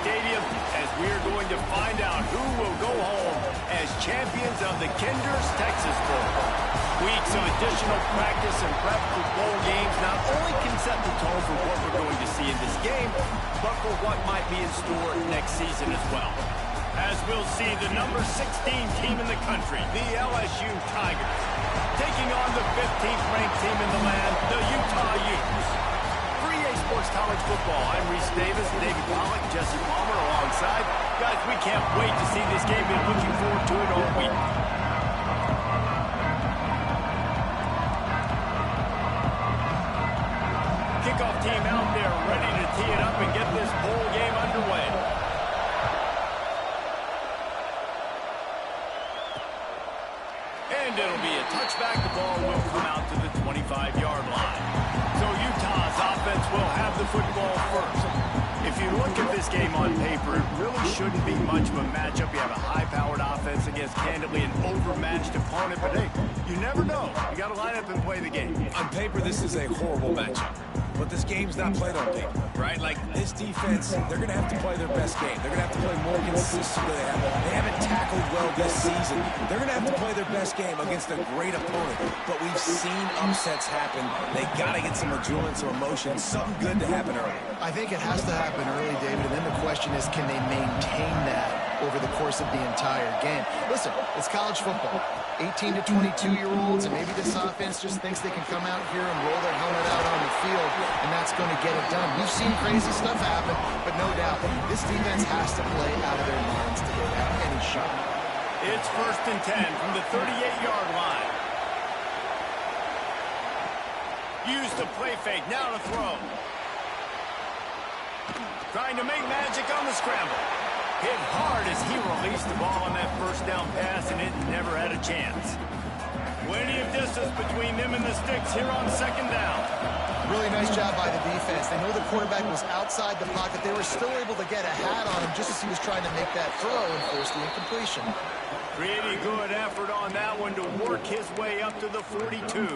Stadium as we're going to find out who will go home as champions of the Kinder's Texas Bowl. Weeks of additional practice and prep for bowl games not only can set the tone for what we're going to see in this game, but for what might be in store next season as well. As we'll see the number 16 team in the country, the LSU Tigers, taking on the 15th ranked team in the land, the Utah Utes. For EA Sports College Football, I'm Reese Davis, David Pollack, Jesse Palmer alongside. Guys, we can't wait to see this game. Been looking forward to it all week. Kickoff team out there ready to tee it up and get this bowl game underway. And it'll be a touchback. The ball will come out to the 25-yard line. So Utah's offense will have the football first. If you look at this game on paper, it really shouldn't be much of a matchup. You have a high-powered offense against, candidly, an overmatched opponent. But, hey, you never know. You got to line up and play the game. On paper, this is a horrible matchup. But this game's not played on paper, right? Like, this defense, they're going to have to play their best game. They're going to have to play more consistently. They haven't tackled well this season. They're going to have to play their best game against a great opponent. But we've seen upsets happen. They got to get some adrenaline, some emotion, something good to happen early. I think it has to happen early, David, and then the question is, can they maintain that over the course of the entire game? Listen, it's college football. 18 to 22-year-olds, and maybe this offense just thinks they can come out here and roll their helmet out on the field, and that's going to get it done. We've seen crazy stuff happen, but no doubt, this defense has to play out of their minds to get out any shot. It's 1st and 10 from the 38-yard line. Use the play fake, now to throw. Trying to make magic on the scramble. Hit hard as he released the ball on that first down pass, and it never had a chance. Plenty of distance between them and the sticks here on 2nd down. Really nice job by the defense. They know the quarterback was outside the pocket. They were still able to get a hat on him just as he was trying to make that throw and force the incompletion. Pretty good effort on that one to work his way up to the 42.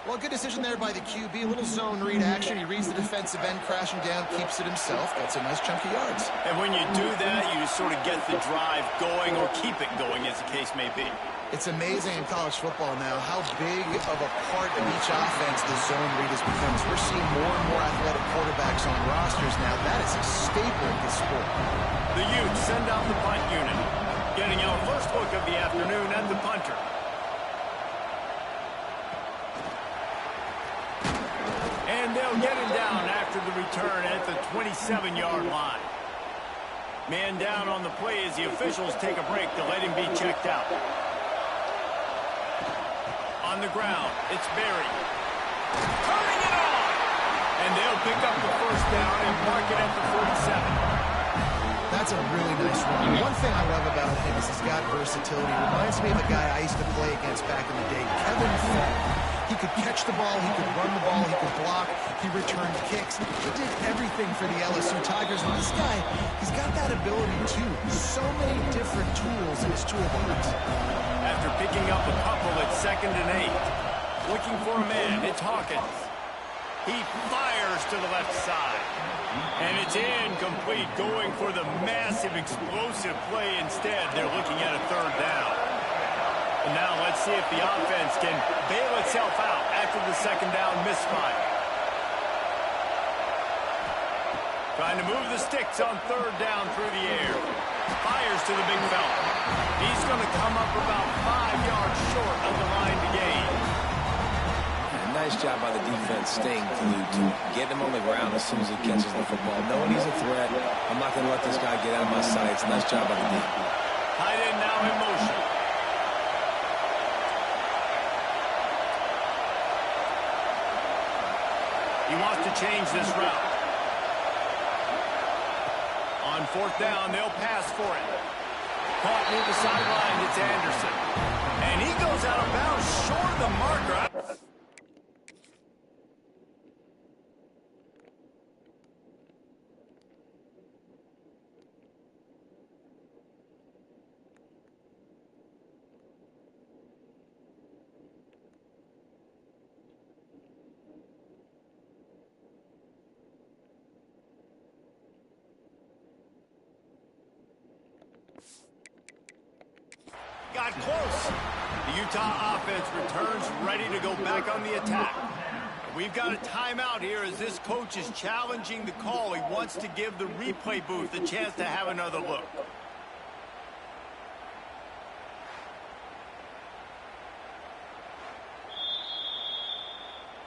Well, good decision there by the QB. A little zone read action. He reads the defensive end crashing down, keeps it himself. Gets a nice chunk of yards. And when you do that, you sort of get the drive going or keep it going, as the case may be. It's amazing in college football now how big of a part of each offense the zone read has become. We're seeing more and more athletic quarterbacks on rosters now. That is a staple in this sport. The Utes send out the punt unit, getting our first look of the afternoon at the punter. And they'll get him down after the return at the 27-yard line. Man down on the play as the officials take a break to let him be checked out. On the ground, it's Berry. Turning it on! And they'll pick up the first down and mark it at the 47. That's a really nice run. One thing I love about him is he's got versatility. Reminds me of a guy I used to play against back in the day, Kevin Kevo. He could catch the ball, he could run the ball, he could block, he returned kicks. He did everything for the LSU Tigers. And this guy, he's got that ability too. So many different tools in his toolbox. After picking up a couple at 2nd and 8. Looking for a man, it's Hawkins. He fires to the left side. And it's incomplete, going for the massive, explosive play instead. They're looking at a 3rd down. And now let's see if the offense can bail itself out after the 2nd down misfire. Trying to move the sticks on 3rd down through the air. Fires to the big fella. He's going to come up about 5 yards short of the line to gain. Nice job by the defense staying glued to get him on the ground as soon as he catches the football. Knowing he's a threat, I'm not going to let this guy get out of my sights. Nice job by the defense. Tight end now in motion. He wants to change this route. On 4th down, they'll pass for it. Caught near the sideline, it's Anderson. And he goes out of bounds short of the marker. Got close. The Utah offense returns ready to go back on the attack. We've got a timeout here as this coach is challenging the call. He wants to give the replay booth a chance to have another look.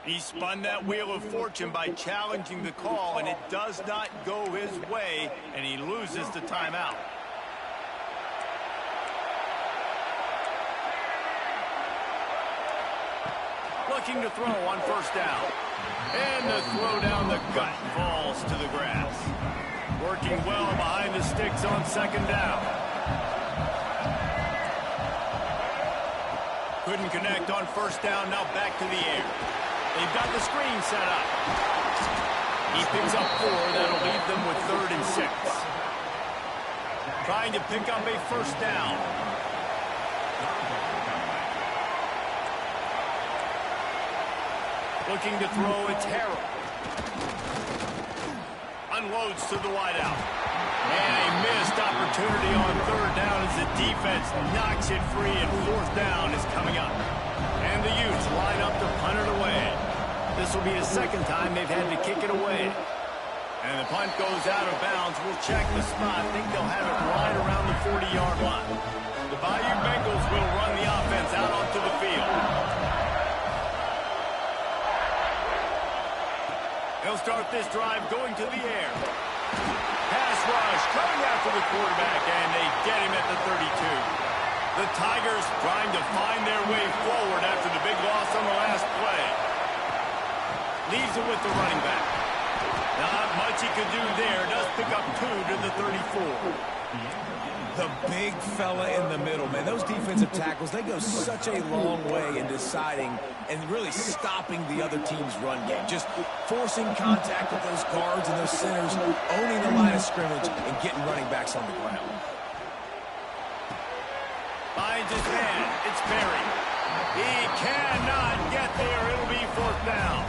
He spun that wheel of fortune by challenging the call, and it does not go his way, and he loses the timeout. Looking to throw on first down. And the throw down the gut falls to the grass. Working well behind the sticks on second down. Couldn't connect on first down, now back to the air. They've got the screen set up. He picks up 4. That'll leave them with 3rd and 6. Trying to pick up a first down. Looking to throw, it's Harrell. Unloads to the wideout. And a missed opportunity on 3rd down as the defense knocks it free, and 4th down is coming up. And the Utes line up to punt it away. This will be the 2nd time they've had to kick it away. And the punt goes out of bounds. We'll check the spot. I think they'll have it right around the 40-yard line. The Bayou Bengals will run the offense out onto the field. They'll start this drive going to the air. Pass rush coming after the quarterback, and they get him at the 32. The Tigers trying to find their way forward after the big loss on the last play. Leaves it with the running back. Not much he could do there. Does pick up 2 to the 34. The big fella in the middle, man. Those defensive tackles, they go such a long way in deciding and really stopping the other team's run game. Just forcing contact with those guards and those centers, owning the line of scrimmage, and getting running backs on the ground. Finds his man. It's Perry. He cannot get there. It'll be 4th down.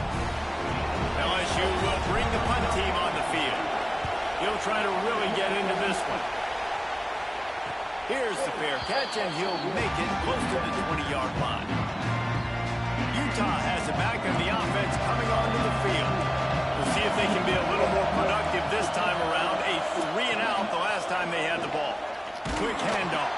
LSU will bring the punt team on the field. He'll try to really get into this one. Here's the fair catch, and he'll make it close to the 20-yard line. Utah has it back, and the offense coming onto the field. We'll see if they can be a little more productive this time around. A 3-and-out the last time they had the ball. Quick handoff.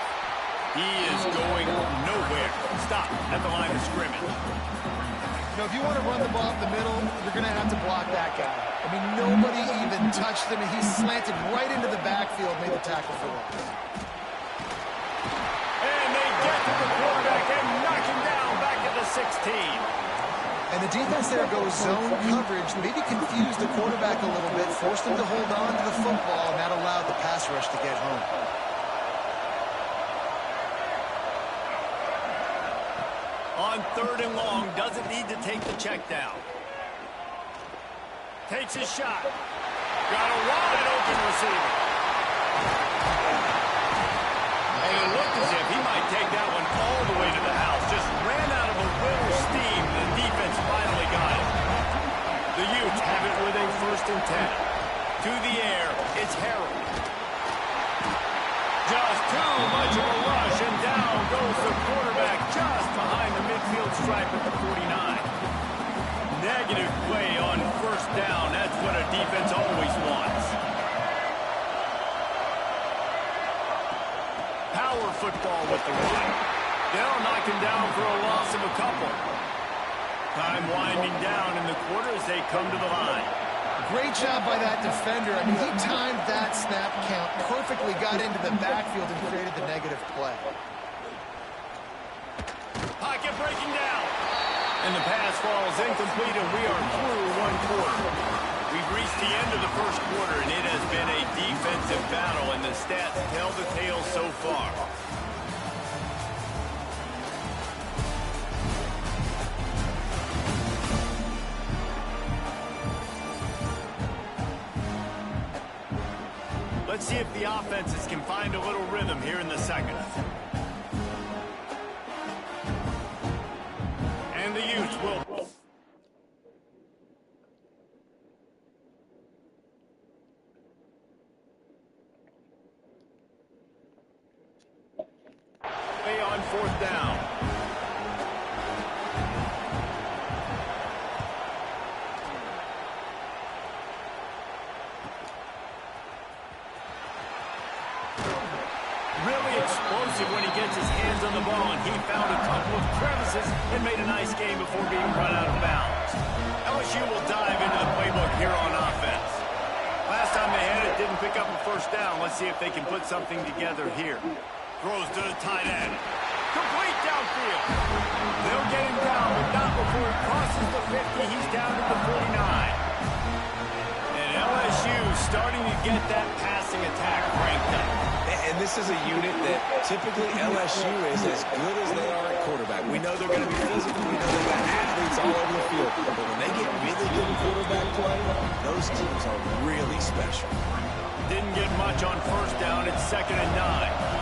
He is going nowhere. Stop at the line of scrimmage. You know, if you want to run the ball up the middle, you're going to have to block that guy. I mean, nobody even touched him, and he slanted right into the backfield, made the tackle for loss. And they get to the quarterback and knock him down back at the 16. And the defense there goes zone coverage, maybe confused the quarterback a little bit, forced him to hold on to the football, and that allowed the pass rush to get home. On 3rd and long, doesn't need to take the check down. Takes his shot. Got a wide open receiver. And it looked as if he might take that one all the way to the house. Just ran out of a little steam. The defense finally got it. The Utes have it with a 1st and 10. To the air, it's Harrell. Just too much of a rush, and down goes the quarterback just behind the midfield stripe at the 49. Negative play on 1st down. That's what a defense always wants. Power football with the run. They'll knock him down for a loss of a couple. Time winding down in the quarter as they come to the line. Great job by that defender. I mean, he timed that snap count perfectly, got into the backfield, and created the negative play. Pocket breaking down. And the pass falls incomplete, and we are through 1 quarter. We've reached the end of the 1st quarter, and it has been a defensive battle, and the stats tell the tale so far. Let's see if the offenses can find a little rhythm here in the 2nd. And the Utes will... on 4th down. Really explosive when he gets his hands on the ball, and he found a couple of crevices and made a nice game before being run out of bounds. LSU will dive into the playbook here on offense. Last time they had it, didn't pick up a 1st down. Let's see if they can put something together here. Throws to the tight end. Complete downfield. They'll get him down, but not before he crosses the 50. He's down to the 49. And LSU starting to get that passing attack cranked up. And this is a unit that typically LSU is as good as they are at quarterback. We know they're going to be physical. We know they've got athletes all over the field. But when they get really good at quarterback play, those teams are really special. Didn't get much on 1st down. It's 2nd and 9.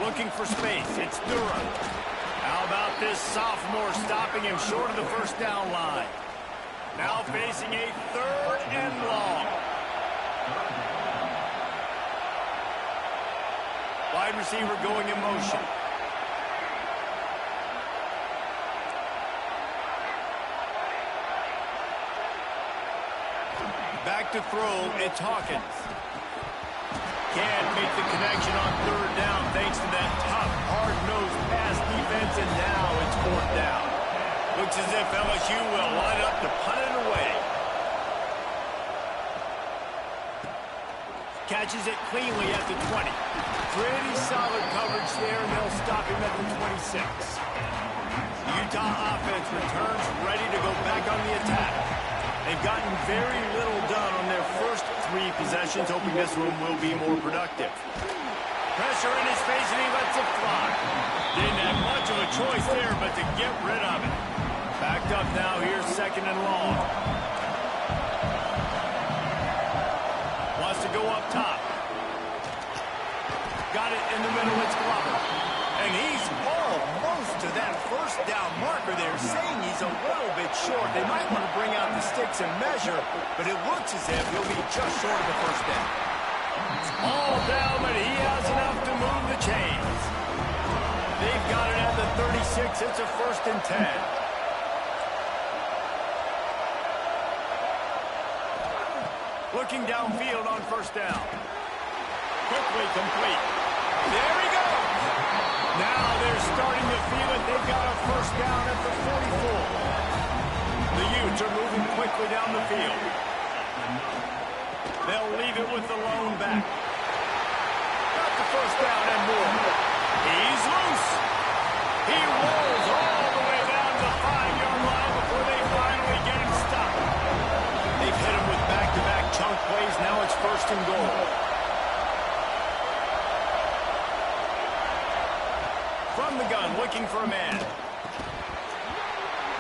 Looking for space. It's Durham. How about this sophomore stopping him short of the 1st down line? Now facing a 3rd and long. Wide receiver going in motion. Back to throw, it's Hawkins. Can't make the connection on 3rd down thanks to that tough, hard-nosed pass defense, and now it's 4th down. Looks as if LSU will line up to punt it away. Catches it cleanly at the 20. Pretty solid coverage there, and they'll stop him at the 26. The Utah offense returns ready to go back on the attack. They've gotten very little done on their first 3 possessions, hoping this one will be more productive. Pressure in his face, and he lets it fly. Didn't have much of a choice there, but to get rid of it. Backed up now here, 2nd and long. Wants to go up top. Got it in the middle, it's Glover. And he's almost to that 1st down marker there, saying he's a little bit short. They might want to bring out the sticks and measure, but it looks as if he'll be just short of the 1st down. All down, but he has enough to move the chains. They've got it at the 36. It's a 1st and 10. Looking downfield on 1st down. Quickly complete. There he goes. Now they're starting to feel it. They've got a 1st down at the 44. The Utes are moving quickly down the field. They'll leave it with the lone back. Got the 1st down and more. He's loose. He rolls all the way down to the 5-yard line before they finally get him stopped. They've hit him with back-to-back chunk plays. Now it's 1st and goal. From the gun, looking for a man.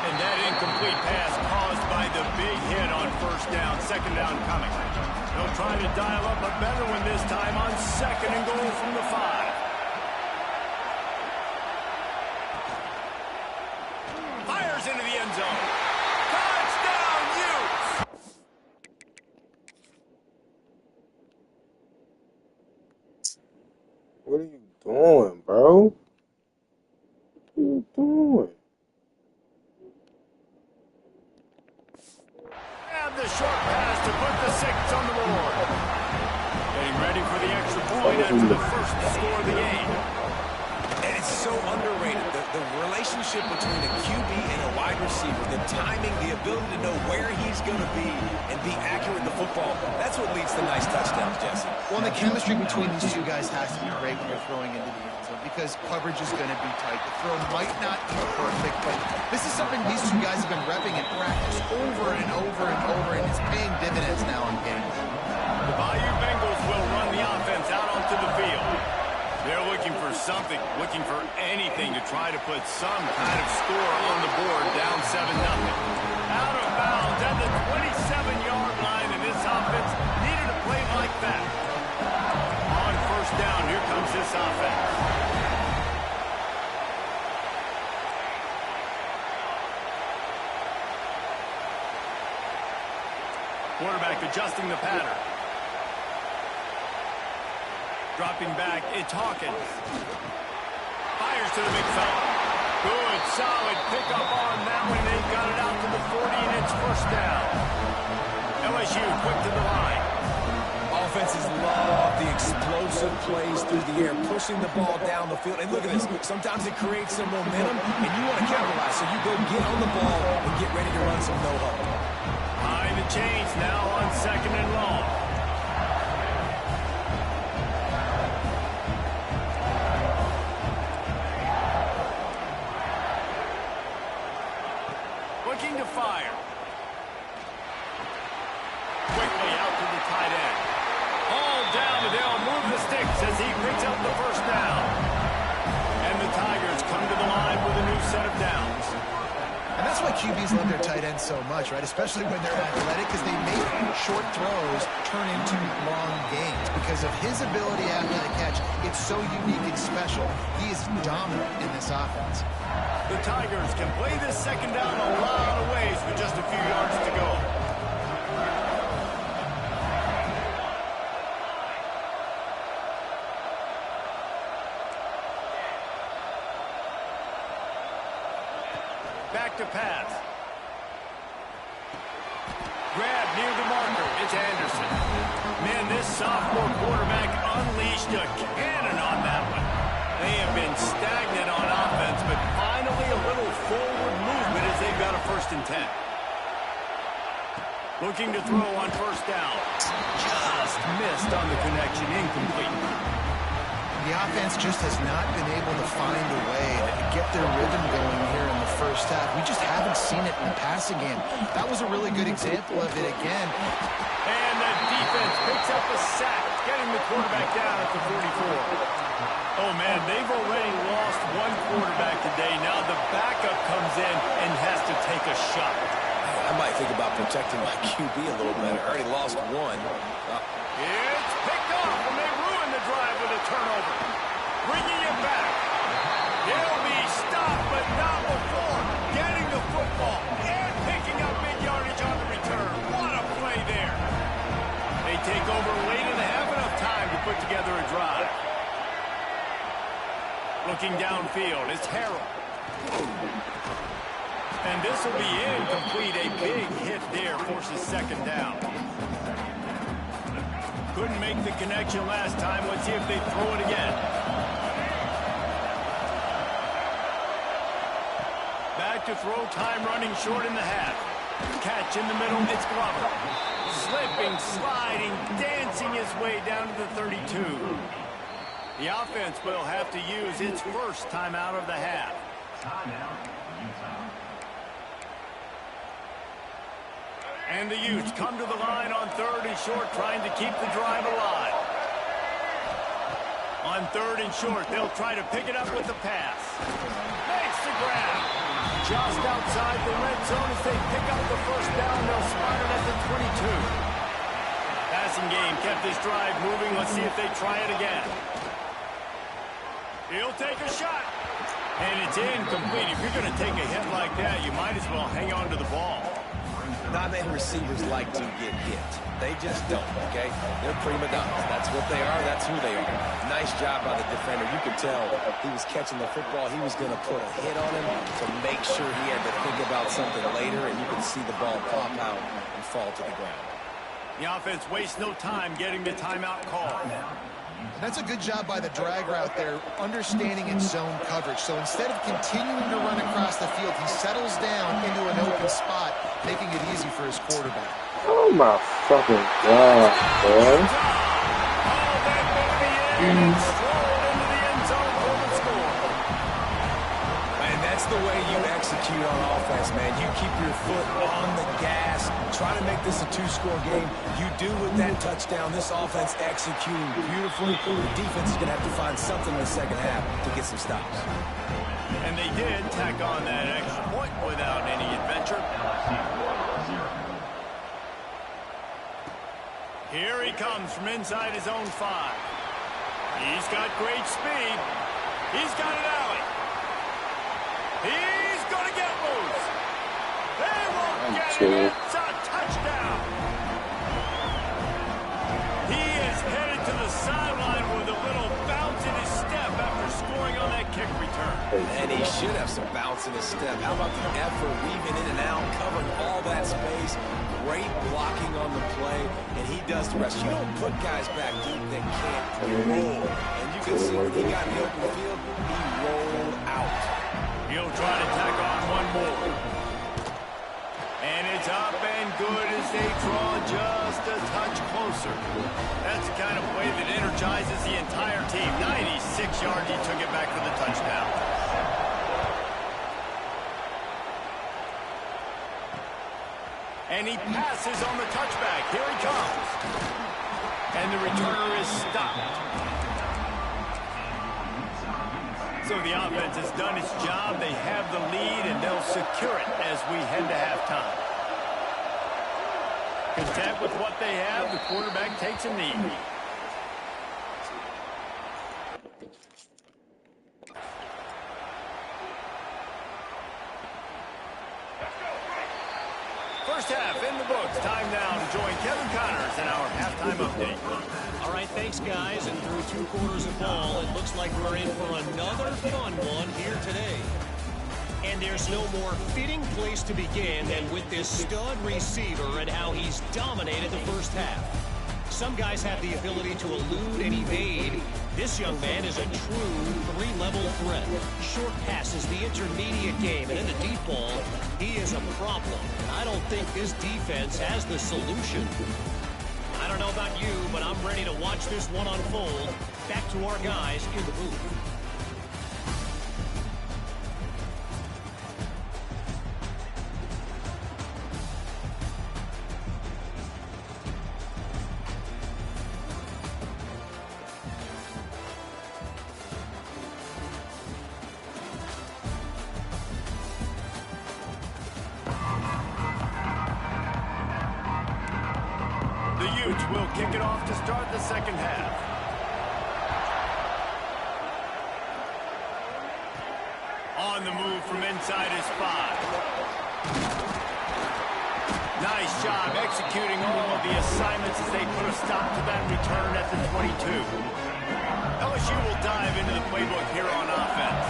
And that incomplete pass caused by the big hit on 1st down. 2nd down coming. They'll try to dial up a better one this time on 2nd and goal from the 5. Fires into the end zone. Touchdown, Utes! What are you doing, bro? What are you doing? And the short pass to put the 6 on the board. Getting ready for the extra point after the first score of the game. And it's so underrated. The relationship between a QB and a wide receiver, the timing, the ability to know where he's going to be and be accurate with the football, that's what leads to nice touchdowns, Jesse. Well, the chemistry between these 2 guys has to be great when you're throwing into the end zone because coverage is going to be tight. The throw might not be perfect, but this is something these 2 guys have been repping in practice over and over and over, and it's paying dividends now in games. The Bayou Bengals will run the offense out onto the field. They're looking for something, looking for anything to try to put some kind of score on the board, down 7-0. Out of bounds at the 27-yard line, and this offense needed a play like that. On 1st down, here comes this offense. Quarterback adjusting the pattern. Dropping back, it's Hawkins. Fires to the big fella. Good, solid pickup on that one. They got it out to the 40, and it's first down. LSU quick to the line. Offenses love the explosive plays through the air, pushing the ball down the field. And look at this. Sometimes it creates some momentum, and you want to capitalize. So you go get on the ball and get ready to run some no-huddle. High the chains now on 2nd and long. Looking to fire. Quickly out to the tight end. All down, and they'll move the sticks as he picks up the first down. And the Tigers come to the line with a new set of downs. And that's why QBs love their tight ends so much, right? Especially when they're athletic, because they make short throws turn into long gains. Because of his ability after the catch, it's so unique and special. He is dominant in this offense. The Tigers can play this second down a lot of ways with just a few yards to go. Back to pass. Grab near the marker. It's Anderson. Man, this sophomore quarterback unleashed a cannon on that one. They have been stagnant on offense, but finally a little forward movement as they've got a 1st and 10. Looking to throw on first down. Just missed on the connection. Incomplete. The offense just has not been able to find a way to get their rhythm going here in the first half. We just haven't seen it in the passing game. That was a really good example of it again. And the defense picks up a sack, getting the quarterback down at the 44. Oh, man, they've already lost one quarterback today. Now the backup comes in and has to take a shot. I might think about protecting my QB a little better. I already lost one. It's picked off, and they ruin the drive with a turnover. Bringing it back. He'll be stopped, but not before getting the football and picking up big yardage on the return. What a play there. They take over late and have enough time to put together a drive. Looking downfield, it's Harrell. And this will be incomplete. A big hit there forces 2nd down. Couldn't make the connection last time. Let's see if they throw it again. Back to throw, time running short in the half. Catch in the middle, it's Glover. Slipping, sliding, dancing his way down to the 32. The offense will have to use its first timeout of the half. And the Utes come to the line on 3rd and short, trying to keep the drive alive. On 3rd and short, they'll try to pick it up with the pass. Makes the grab. Just outside the red zone as they pick up the first down. They'll spot it at the 22. Passing game kept this drive moving. Let's see if they try it again. He'll take a shot. And it's incomplete. If you're going to take a hit like that, you might as well hang on to the ball. Not many receivers like to get hit. They just don't, okay? They're prima donnas. That's what they are. That's who they are. Nice job by the defender. You could tell he was catching the football. He was going to put a hit on him to make sure he had to think about something later, and you could see the ball pop out and fall to the ground. The offense wastes no time getting the timeout call. That's a good job by the drag route there, understanding its zone coverage. So instead of continuing to run across the field, he settles down into an open spot, making it easy for his quarterback. Oh my fucking god, man. Man, that's the way you execute on offense, man. You keep your foot on the gas, try to make this a 2-score game. You do with that touchdown. This offense executing beautifully. The defense is going to have to find something in the second half to get some stops. And they did tack on that extra point without any adventure. Here he comes from inside his own 5. He's got great speed. He's got an alley. He's going to get loose. They won't get it. It's a touchdown. He is headed to the sideline with a little kick return. And he should have some bounce in his step. How about the effort, weaving in and out, covering all that space. Great blocking on the play, and he does the rest. You don't put guys back deep that can't roll. And you can see when he got in the open field, he rolled out. He'll try to tack on one more. And it's up and good as they draw just a touch closer. That's the kind of play that energizes the entire team. 96 yards, he took it back for the touchdown. And he passes on the touchback. Here he comes. And the returner is stopped. So the offense has done its job. They have the lead, and they'll secure it as we head to halftime. Content with what they have, the quarterback takes a knee. First half in the books. Time now to join Kevin Connors in our halftime update. All right, thanks, guys. And through 2 quarters of ball, it looks like we're in for another fun one here today. And there's no more fitting place to begin than with this stud receiver and how he's dominated the first half. Some guys have the ability to elude and evade. This young man is a true 3-level threat. Short passes, the intermediate game, and in the deep ball, he is a problem. And I don't think this defense has the solution. I don't know about you, but I'm ready to watch this one unfold. Back to our guys in the booth. The Utes will kick it off to start the second half. On the move from inside his 5. Nice job executing all of the assignments as they put a stop to that return at the 22. LSU will dive into the playbook here on offense.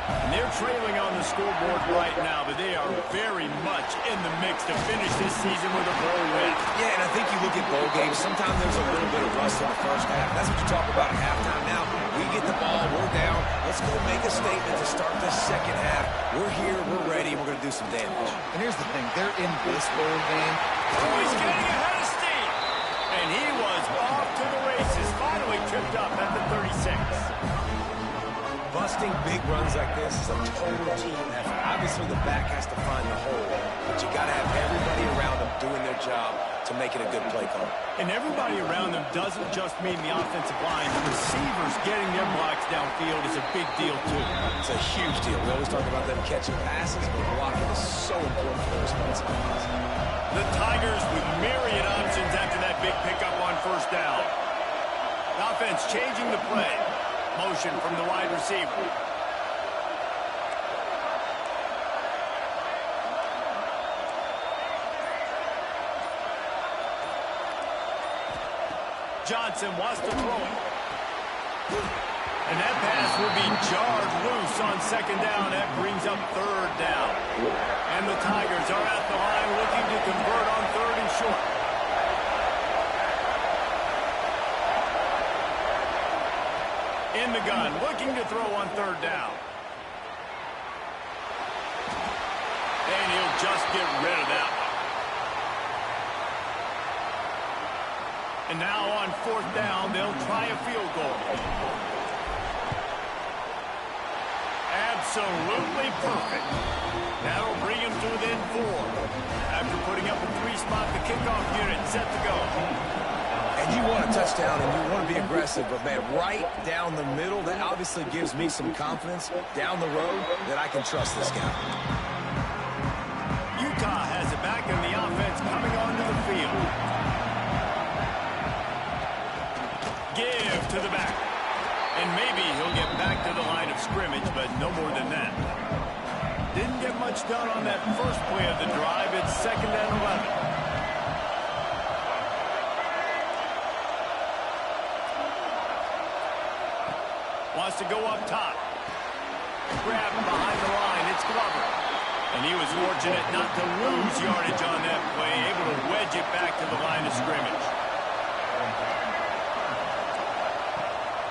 And they're trailing on the scoreboard right now, but they are very much in the mix to finish this season with a bowl win. Yeah, and I think you look at bowl games, sometimes there's a little bit of rust in the first half. That's what you talk about at halftime. Now, we get the ball, we're down. Let's go make a statement to start the second half. We're here, we're ready, and we're going to do some damage. And here's the thing, they're in this bowl game. Oh, he's getting ahead of steam. And he was off to the races, finally tripped up at the 36. Busting big runs like this is a total team effort. Obviously, the back has to find the hole, but you got to have everybody around them doing their job to make it a good play call. And everybody around them doesn't just mean the offensive line. The receivers getting their blocks downfield is a big deal, too. It's a huge deal. We always talk about them catching passes, but blocking is so important for their responsibilities. The Tigers with myriad options after that big pickup on first down. The offense changing the play. Motion from the wide receiver. Johnson wants to throw it. And that pass will be jarred loose on second down. That brings up third down. And the Tigers are at the line looking to convert on 3rd and short. In the gun, looking to throw on 3rd down. And he'll just get rid of that one. And now on 4th down, they'll try a field goal. Absolutely perfect. That'll bring him to within 4. After putting up a 3-spot, the kickoff unit set to go. And you want a touchdown and you want to be aggressive, but, man, right down the middle, that obviously gives me some confidence down the road that I can trust this guy. Utah has it back in the offense coming onto the field. Give to the back. And maybe he'll get back to the line of scrimmage, but no more than that. Didn't get much done on that first play of the drive. It's 2nd and 11. Wants to go up top. Grabbed behind the line. It's Glover. And he was fortunate not to lose yardage on that play, able to wedge it back to the line of scrimmage.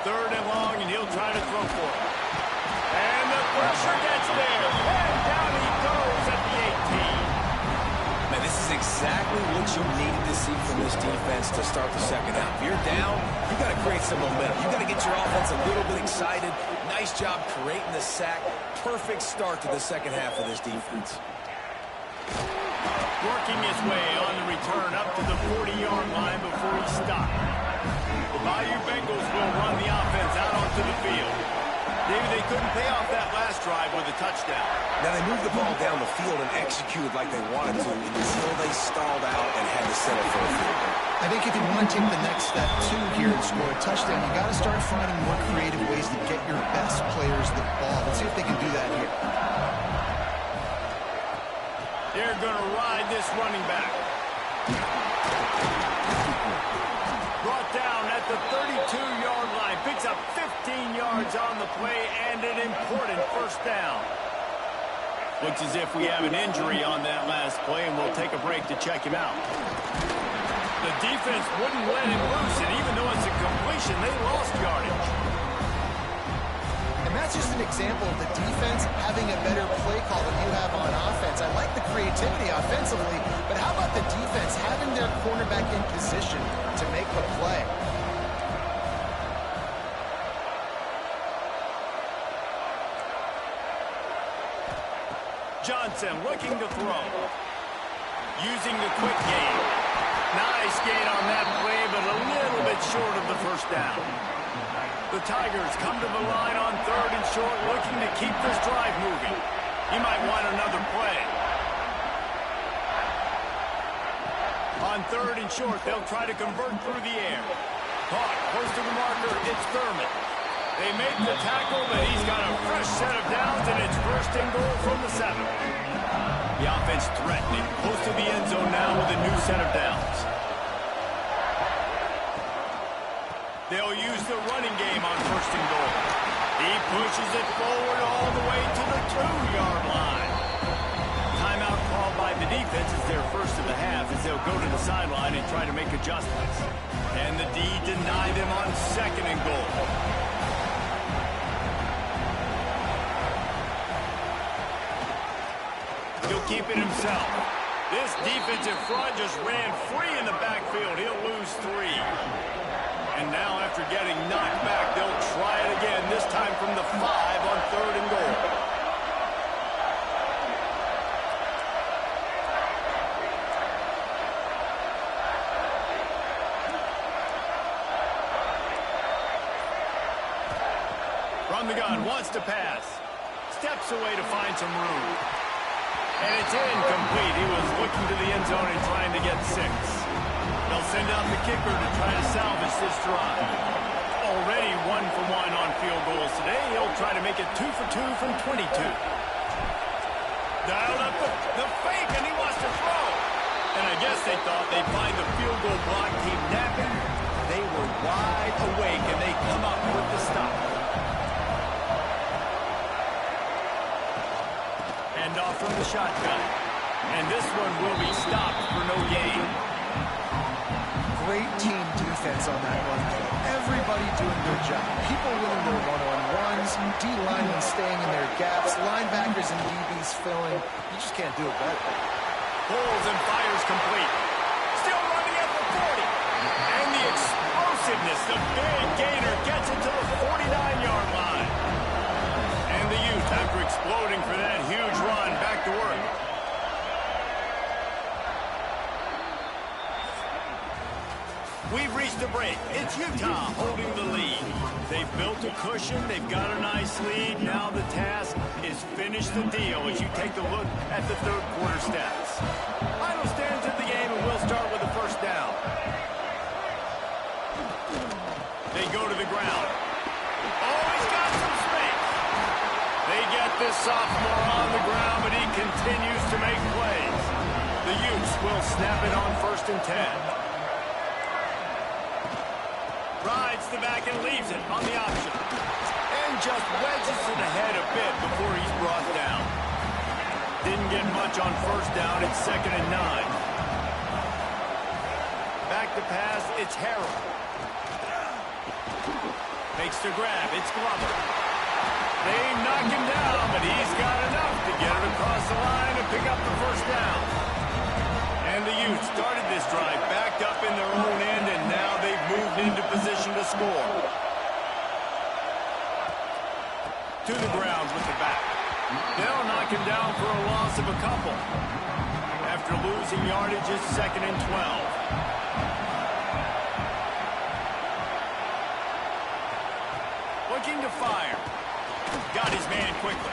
3rd and long, and he'll try to throw for it. And the pressure gets there. And down he goes at the 18. Man, this is exactly what you needed to see from this defense to start the second half. If you're down, you got to create some momentum. You got to get your offense a little bit excited. Nice job creating the sack. Perfect start to the second half of this defense. Working his way on the return up to the 40-yard line before he stopped. The Bayou Bengals will run the offense out onto the field. Maybe they couldn't pay off that last drive with a touchdown. Now, they moved the ball down the field and executed like they wanted to until they stalled out and had to settle for a field goal. I think if you want to take the next step, too, here and score a touchdown, you got to start finding more creative ways to get your best players the ball. Let's see if they can do that here. They're going to ride this running back. Brought down at the 32-yard line. Picks up 15 yards on the play and an important first down. Looks as if we have an injury on that last play, and we'll take a break to check him out. The defense wouldn't let him loose, and even though it's a completion, they lost yardage. And that's just an example of the defense having a better play call than you have on offense. I like the creativity offensively, but how about the defense having their cornerback in position to make the play? Johnson looking to throw. Using the quick game. Nice gain on that play, but a little bit short of the first down. The Tigers come to the line on 3rd and short, looking to keep this drive moving. He might want another play. On 3rd and short, they'll try to convert through the air. Caught close to the marker, it's Thurman. They make the tackle, but he's got a fresh set of downs, and it's 1st and goal from the 7. The offense threatening, close to the end zone now with a new set of downs. They'll use the running game on 1st and goal. He pushes it forward all the way to the 2-yard line. Timeout called by the defense is their first of the half as they'll go to the sideline and try to make adjustments. And the D denied them on 2nd and goal. He'll keep it himself. This defensive front just ran free in the backfield. He'll lose 3. And now after getting knocked back, they'll try it again, this time from the 5 on 3rd and goal. From the gun, wants to pass. Steps away to find some room. And it's incomplete. He was looking to the end zone and trying to get 6. They'll send out the kicker to try to salvage this drive. Already 1 for 1 on field goals today. He'll try to make it 2 for 2 from 22. Dialed up the fake, and he wants to throw. And I guess they thought they'd find the field goal block keep napping. They were wide awake, and they come up with the stop. Hand off from the shotgun. And this one will be stopped for no gain. Great team defense on that one. Everybody doing their job. People winning their one-on-ones, D-linemen staying in their gaps, linebackers and DBs filling. You just can't do it better. Pulls and fires complete. Still running at the 40. And the explosiveness, the big gainer gets it to the 49-yard line. And the Utes, after exploding for that huge run, back to work. We've reached a break. It's Utah holding the lead. They've built a cushion. They've got a nice lead. Now the task is finish the deal as you take a look at the 3rd quarter stats. Final stands in the game, and we'll start with the first down. They go to the ground. Oh, he's got some space. They get this sophomore on the ground, but he continues to make plays. The Utes will snap it on 1st and 10. Rides the back and leaves it on the option. And just wedges it ahead a bit before he's brought down. Didn't get much on first down. It's 2nd and 9. Back to pass. It's Harrell. Makes the grab. It's Glover. They knock him down, but he's got enough to get it across the line and pick up the first down. And the Utes started this drive backed up in their own end, and now they've moved into position to score. To the ground with the back. They'll knock him down for a loss of a couple. After losing yardage, it's 2nd and 12. Looking to fire. Got his man quickly.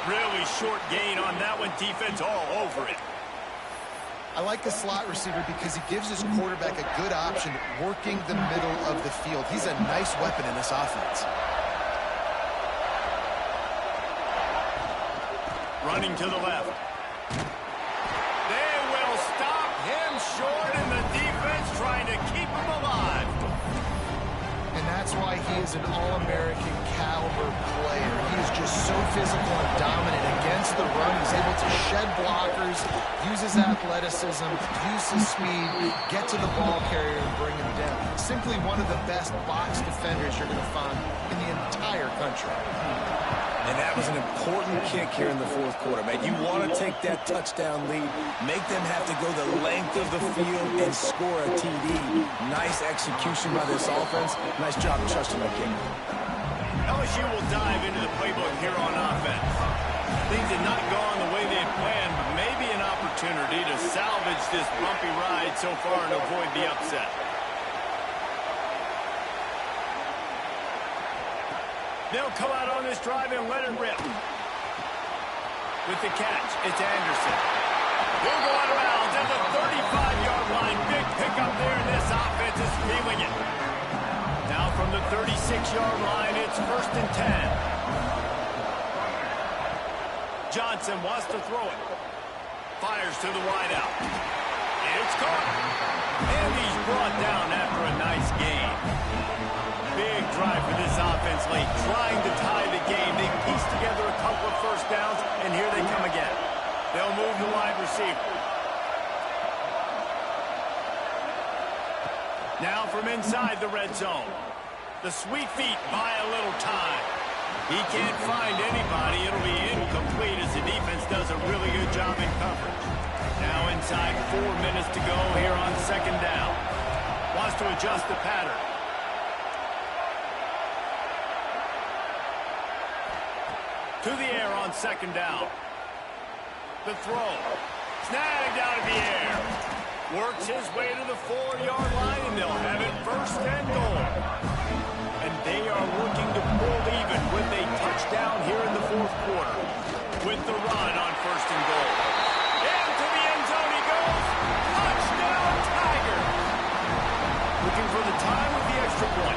Really short gain on that one. Defense all over it. I like the slot receiver because he gives his quarterback a good option working the middle of the field. He's a nice weapon in this offense. Running to the left. They will stop him short, and the defense trying to keep him alive. And that's why he is an All-American caliber player. He is just so physical and dominant against the run. He's able to shed blockers, use his athleticism, use his speed, get to the ball carrier and bring him down. Simply one of the best box defenders you're going to find in the entire country. And that was an important kick here in the fourth quarter, man. You want to take that touchdown lead, make them have to go the length of the field and score a TD. Nice execution by this offense. Nice job trusting the kick. LSU will dive into the playbook here on offense. Things had not gone the way they had planned, but maybe an opportunity to salvage this bumpy ride so far and avoid the upset. They'll come out on this drive and let it rip. With the catch, it's Anderson. He'll go out of bounds at the 35-yard line. Big pickup there, and this offense is feeling it. Now from the 36-yard line, it's 1st and 10. Johnson wants to throw it. Fires to the wideout. It's caught. And he's brought down after a nice gain. Big drive for this offense late, trying to tie the game. They pieced together a couple of first downs, and here they come again. They'll move the wide receiver. Now from inside the red zone. The sweet feet buy a little time. He can't find anybody. It'll be incomplete as the defense does a really good job in coverage. Now inside 4 minutes to go here on 2nd down. Wants to adjust the pattern. To the air on 2nd down. The throw. Snagged out of the air. Works his way to the 4-yard line, and they'll have it 1st and goal. And they are looking to pull even with a touchdown here in the fourth quarter. With the run on 1st and goal. Into the end zone he goes. Touchdown, Tiger. Looking for the time with the extra point.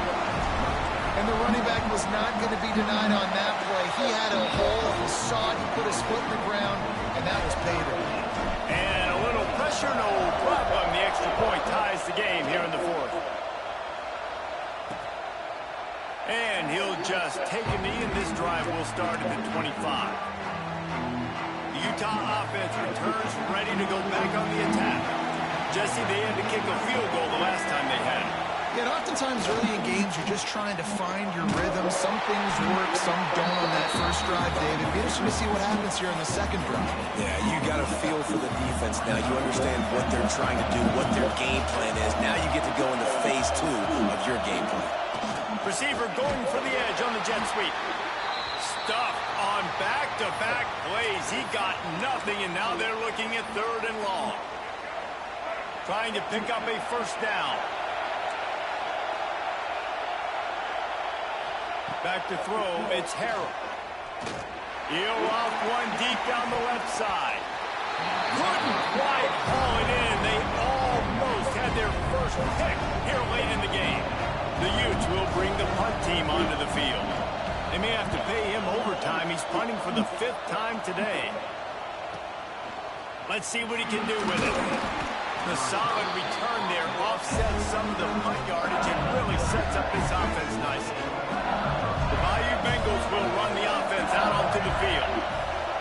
And the running back was not going to be denied on that play. He had a hole, he saw it, he put his foot in the ground, and that was pay dirt. And a little pressure, no problem. The extra point ties the game here in the fourth. And he'll just take a knee, and this drive will start at the 25. The Utah offense returns ready to go back on the attack. Jesse, they had to kick a field goal the last time they had it. Yeah, and oftentimes early in games, you're just trying to find your rhythm. Some things work, some don't on that first drive, David. It'll be interesting to see what happens here in the second drive. Yeah, you got a feel for the defense now. You understand what they're trying to do, what their game plan is. Now you get to go into phase 2 of your game plan. Receiver going for the edge on the jet sweep. Stuffed on back-to-back plays. He got nothing, and now they're looking at 3rd and long. Trying to pick up a 1st down. Back to throw, it's Harrell. He'll off one deep down the left side. Couldn't quite haul it in. They almost had their first pick here late in the game. The Utes will bring the punt team onto the field. They may have to pay him overtime. He's punting for the 5th time today. Let's see what he can do with it. The solid return there offsets some of the punt yardage and really sets up this offense nicely. The Bayou Bengals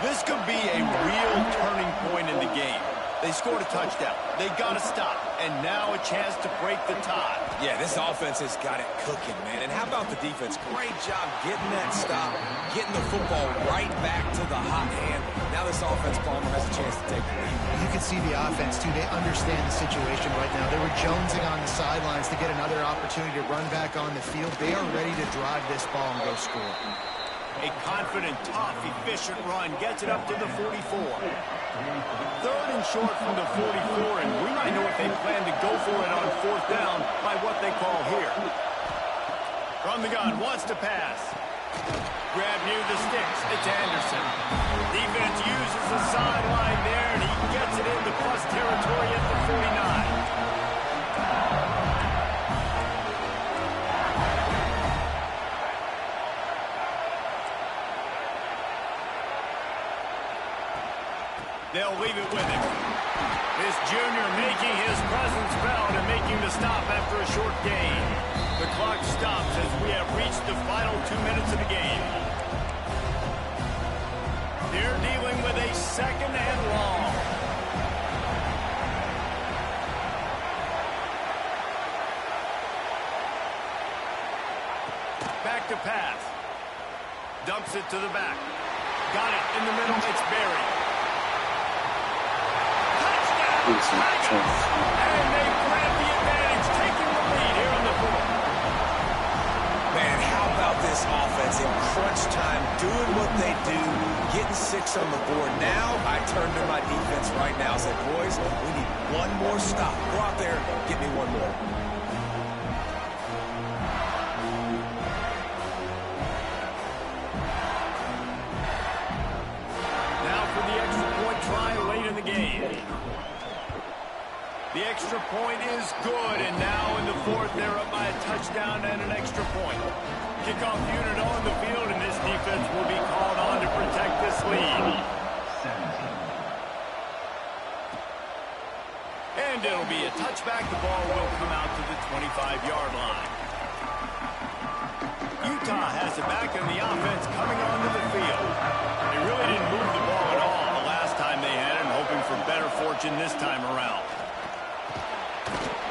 This could be a real turning point in the game. They scored a touchdown. They got to stop. And now a chance to break the tie. Yeah, this offense has got it cooking, man. And how about the defense? Great job getting that stop, getting the football right back to the hot hand. Now this offense, Palmer, has a chance to take the lead. You can see the offense, too. They understand the situation right now. They were jonesing on the sidelines to get another opportunity to run back on the field. They are ready to drive this ball and go score. A confident, tough, efficient run gets it up to the 44. Third and short from the 44, and we might know if they plan to go for it on fourth down by what they call here. From the gun, wants to pass. Grab near the sticks. It's Anderson. Defense uses the sideline there, and he gets it into plus territory at the 49. They'll leave it with him. This junior making his presence felt and making the stop after a short gain. The clock stops as we have reached the final 2 minutes of the game. They're dealing with a second and long. Back to pass. Dumps it to the back. Got it in the middle. It's buried. And they grab the advantage, taking the lead here on the board. Man, how about this offense in crunch time, doing what they do, getting 6 on the board. Now I turn to my defense right now and say, boys, we need one more stop. Go out there, get me one more. Now for the extra point try late in the game. The extra point is good, and now in the fourth, they're up by a touchdown and an extra point. Kickoff unit on the field, and this defense will be called on to protect this lead. And it'll be a touchback. The ball will come out to the 25-yard line. Utah has it back, and the offense coming onto the field. They really didn't move the ball at all the last time they had it, and hoping for better fortune this time around.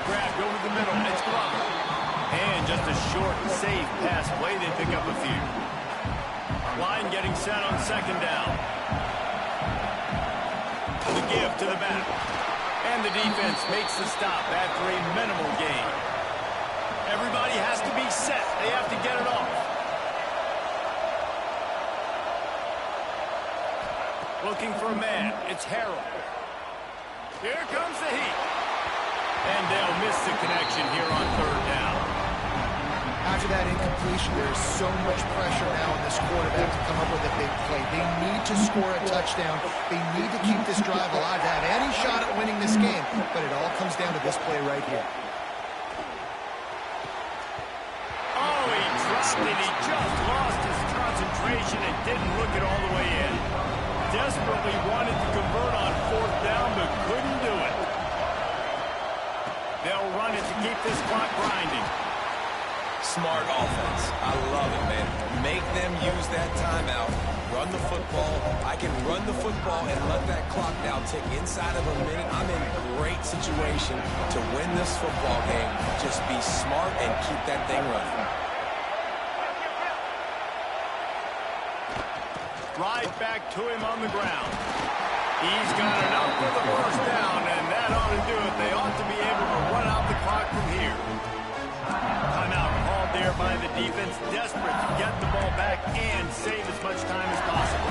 Grabbed over the middle, it's Glover. And just a short, safe pass play, they pick up a few. Line getting set on second down. The give to the back. And the defense makes the stop after a minimal gain. Everybody has to be set. They have to get it off. Looking for a man. It's Harrell. Here comes the heat. And they'll miss the connection here on third down. After that incompletion, there is so much pressure now on this quarterback to come up with a big play. They need to score a touchdown. They need to keep this drive alive to have any shot at winning this game. But it all comes down to this play right here. Oh, he dropped it. He just lost his concentration and didn't look it all the way in. Desperately wanted to convert on fourth down, but couldn't do it. They'll run it to keep this clock grinding. Smart offense. I love it, man. Make them use that timeout. Run the football. I can run the football and let that clock now tick inside of a minute. I'm in a great situation to win this football game. Just be smart and keep that thing running. Right back to him on the ground. He's got enough for the first down, and that ought to do it. They ought to be able to run out the clock from here. Timeout called there by the defense, desperate to get the ball back and save as much time as possible.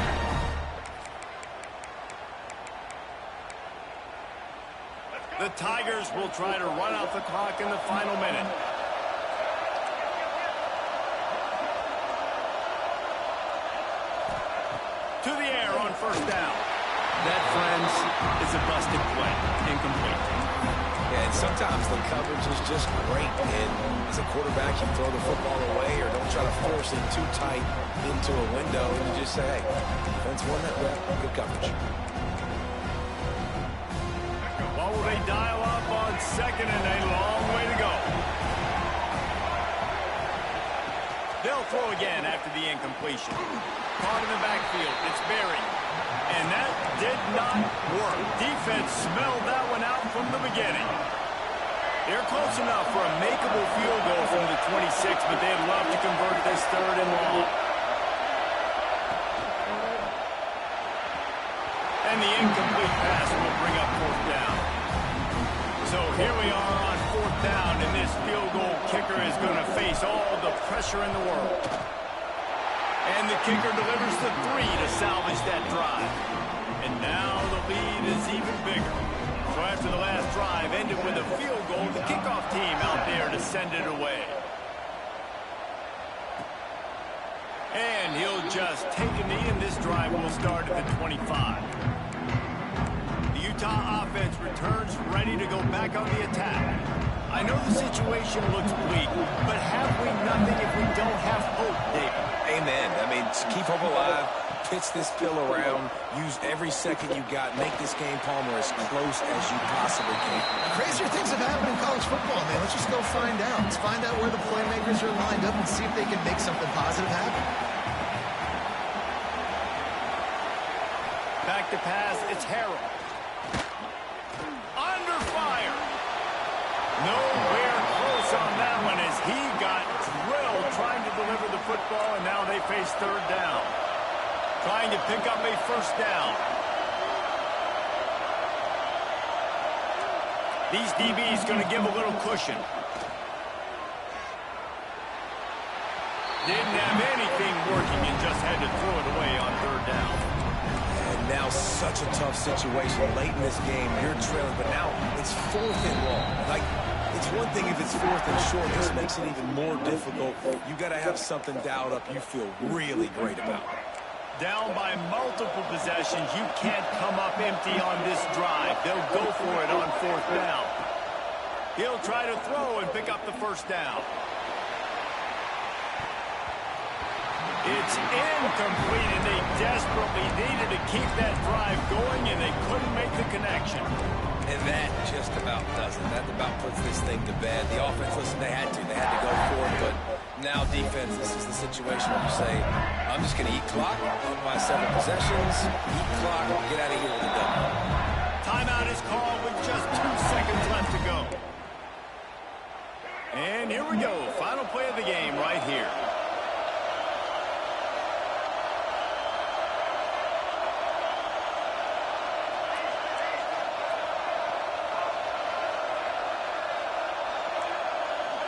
The Tigers will try to run out the clock in the final minute. To the air on first down. That, friends, is a busted play. Incomplete. Yeah, and sometimes the coverage is just great. And as a quarterback, you throw the football away or don't try to force it too tight into a window. And you just say, hey, defense won that rep. Good coverage. What will they dial up on second and a long way to go? They'll throw again after the incompletion. Caught in the backfield. It's Berry. And that did not work. Defense smelled that one out from the beginning. They're close enough for a makeable field goal from the 26, but they'd love to convert this 3rd and long. And the incomplete pass will bring up 4th down. So here we are on 4th down, and this field goal kicker is going to face all the pressure in the world. And the kicker delivers the 3 to salvage that drive. And now the lead is even bigger. So after the last drive ended with a field goal, the kickoff team out there to send it away. And he'll just take a knee, and this drive will start at the 25. The Utah offense returns ready to go back on the attack. I know the situation looks bleak, but have we nothing if we don't have hope, David? Amen. I mean, keep hope alive, pitch this pill around, use every second you got, make this game, Palmer, as close as you possibly can. Crazier things have happened in college football, man. Let's just go find out. Let's find out where the playmakers are lined up and see if they can make something positive happen. Back to pass, it's Harrell. Under fire. Nowhere close on that one as he got drilled trying to deliver the football, and now they face 3rd down. Trying to pick up a 1st down. These DBs going to give a little cushion. Didn't have anything working and just had to throw it away on 3rd down. And now such a tough situation. Late in this game, you're trailing, but now it's 4th and long. Like, it's one thing if it's 4th and short. This makes it even more difficult. You got to have something dialed up you feel really great about. Down by multiple possessions, you can't come up empty on this drive. They'll go for it on 4th down. He'll try to throw and pick up the 1st down. It's incomplete, and they desperately needed to keep that drive going, and they couldn't make the connection. And that just about does it. That about puts this thing to bed. The offense, listen, they had to go for it, but now defense, this is the situation where you say, I'm just going to eat clock on my 7 possessions, eat clock, get out of here with a W. Timeout is called with just 2 seconds left to go. And here we go. Final play of the game right here.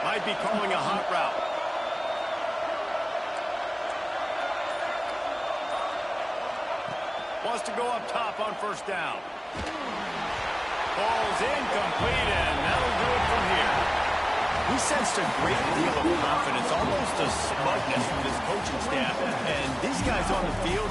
Might be calling a hot route. Wants to go up top on 1st down. Ball's incomplete, and that'll do it from here. We sensed a great deal of confidence, almost a smugness from this coaching staff. And these guys on the field,